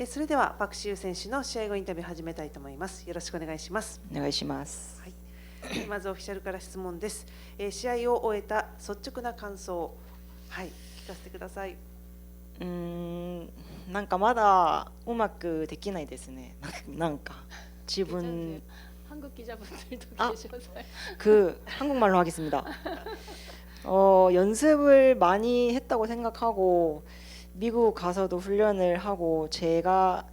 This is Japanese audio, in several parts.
それではパク・シウ選手の試合後インタビュー始めたいと思います。よろしくお願いします。お願いします。はい、まずオフィシャルから質問です。試合を終えた率直な感想、はい、聞かせてください。なんかまだうまくできないですね。なんか自分한국 기자분들도 계셔서요. 한국말로 하겠습니다. 연습을 많이 했다고 생각하고 미국 가서도 훈련을 하고 제가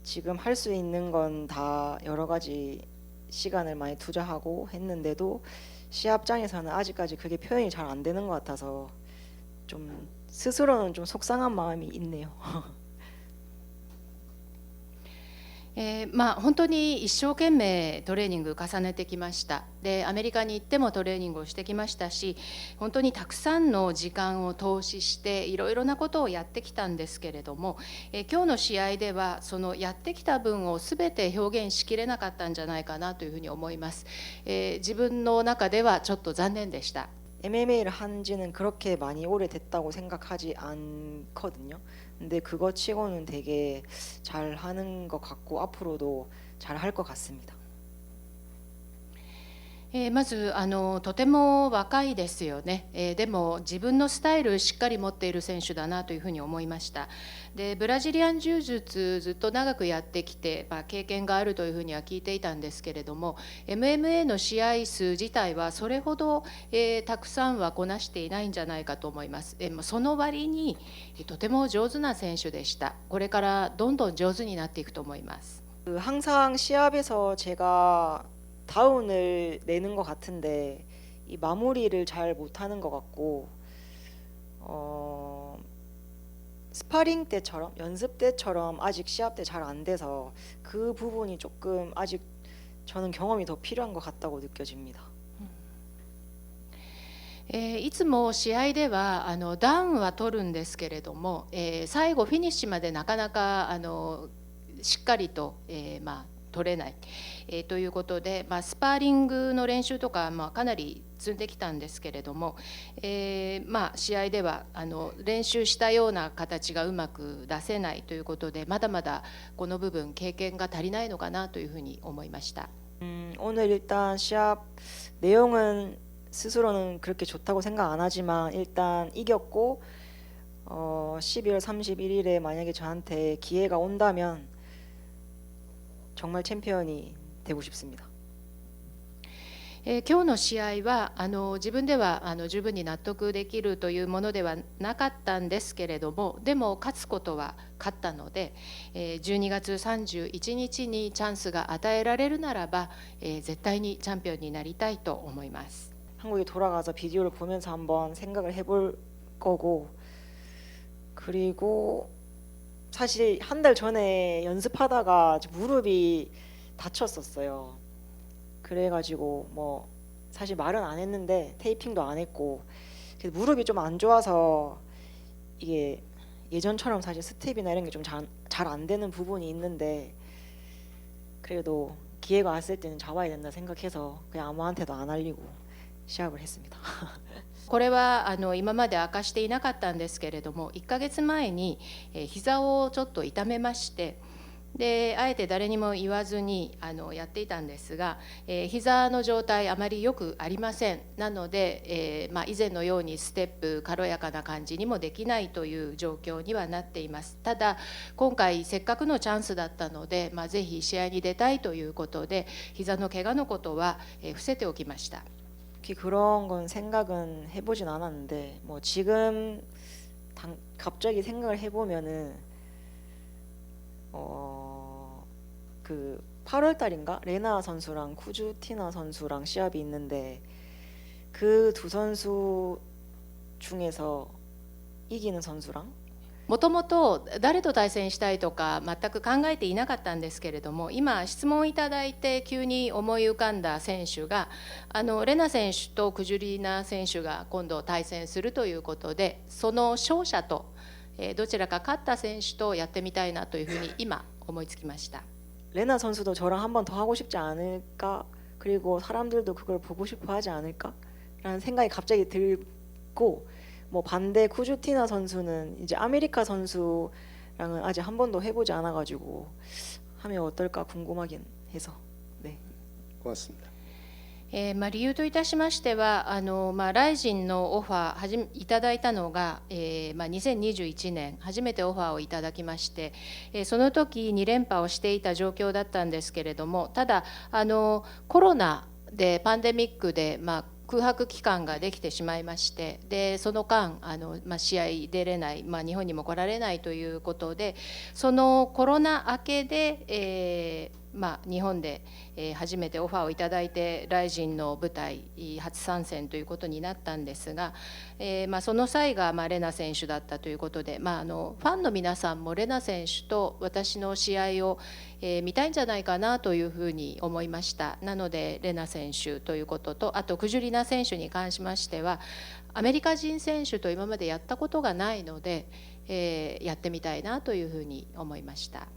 지금 할 수 있는 건 다 여러 가지 시간을 많이 투자하고 했는데도 시합장에서는 아직까지 그게 표현이 잘 안 되는 것 같아서 좀 스스로는 좀 속상한 마음이 있네요. 本当に一生懸命トレーニング重ねてきました。でアメリカに行ってもトレーニングをしてきましたし、本当にたくさんの時間を投資していろいろなことをやってきたんですけれども、今日の試合ではそのやってきた分を全て表現しきれなかったんじゃないかなというふうに思います。自分の中ではちょっと残念でした。MMA를 한 지는 그렇게 많이 오래됐다고 생각하지 않거든요. 근데 그거 치고는 되게 잘 하는 것 같고 앞으로도 잘 할 것 같습니다. まずとても若いですよね。でも自分のスタイルしっかり持っている選手だなというふうに思いました。でブラジリアン柔術ずっと長くやってきて、経験があるというふうには聞いていたんですけれども、 MMA の試合数自体はそれほど、たくさんはこなしていないんじゃないかと思います。その割にとても上手な選手でした。これからどんどん上手になっていくと思います。 항상 시합에서 제가 다운을 내는 것 같은데 이 마무리를 잘 못하는 것 같고 스파링 때처럼 연습 때처럼 아직 시합 때 잘 안 돼서 그 부분이 조금 아직 저는 경험이 더 필요한 것 같다고 느껴집니다. いつも試合ではダウンは取るんですけれども、最後フィニッシュまでなかなかしっかりと、取れない、ということで、スパーリングの練習とか、かなり積んできたんですけれども、試合では練習したような形がうまく出せないということで、まだまだこの部分経験が足りないのかなというふうに思いました。 오늘 일단 시합 내용은 스스로는 그렇게 좋다고 생각 안 하지만 일단 이겼고 12월 31일에 만약에 저한테 기회가 온다면 정말 챔피언이 되고 싶습니다. 今日の試合は自分では十分に納得できるというものではなかったんですけれども、でも勝つことは勝ったので、12月31日にチャンスが与えられるならば、絶対にチャンピオンになりたいと思います。 한국에 돌아가서 비디오를 보면서 한번 생각을 해볼 거고, 그리고 사실 한 달 전에 연습하다가 무릎이 다쳤었어요. 그래가지고 뭐 사실 말은 안 했는데 테이핑도 안 했고 무릎이 좀 안 좋아서 이게 예전처럼 사실 스텝이나 이런 게 좀 잘 안 되는 부분이 있는데 그래도 기회가 왔을 때는 잡아야 된다 생각해서 그냥 아무한테도 안 알리고 시합을 했습니다. これは今まで明かしていなかったんですけれども、1ヶ月前に膝をちょっと痛めまして、であえて誰にも言わずにやっていたんですが、膝の状態あまり良くありません。なので、以前のようにステップ軽やかな感じにもできないという状況にはなっています。ただ今回せっかくのチャンスだったので、ぜひ試合に出たいということで膝の怪我のことは伏せておきました。 그런 건 생각은 해보진 않았는데 뭐 지금 갑자기 생각을 해보면은 그 8월 달인가 레나 선수랑 쿠주티나 선수랑 시합이 있는데 그 두 선수 중에서 이기는 선수랑 もともと誰と対戦したいとか全く考えていなかったんですけれども、今質問いただいて急に思い浮かんだ選手がレナ選手とクジュリーナ選手が今度対戦するということで、その勝者とどちらか勝った選手とやってみたいなというふうに今思いつきました。 레나 선수도 저랑 한 번 더 하고 싶지 않을까? 그리고 사람들도 그걸 보고 싶어 하지 않을까? 라는 생각이 갑자기 들고 뭐 반대 쿠주티나 선수는 이제 아메리카 선수랑 랑은 아직 한 번도 해보지 않아가지고 하면 어떨까 궁금하긴 해서. 네. 고맙습니다. 理由といたしましてはライジンのオファーいただいたのが、2021年初めてオファーをいただきまして、その時2連覇をしていた状況だったんですけれども、ただコロナでパンデミックで、空白期間ができてしまいまして、でその間試合出れない、日本にも来られないということで、そのコロナ明けで、日本で初めてオファーをいただいてライジンの舞台初参戦ということになったんですが、その際がレナ選手だったということで、ファンの皆さんもレナ選手と私の試合を見たいんじゃないかなというふうに思いました。なのでレナ選手ということと、あとクジュリナ選手に関しましてはアメリカ人選手と今までやったことがないので、やってみたいなというふうに思いました。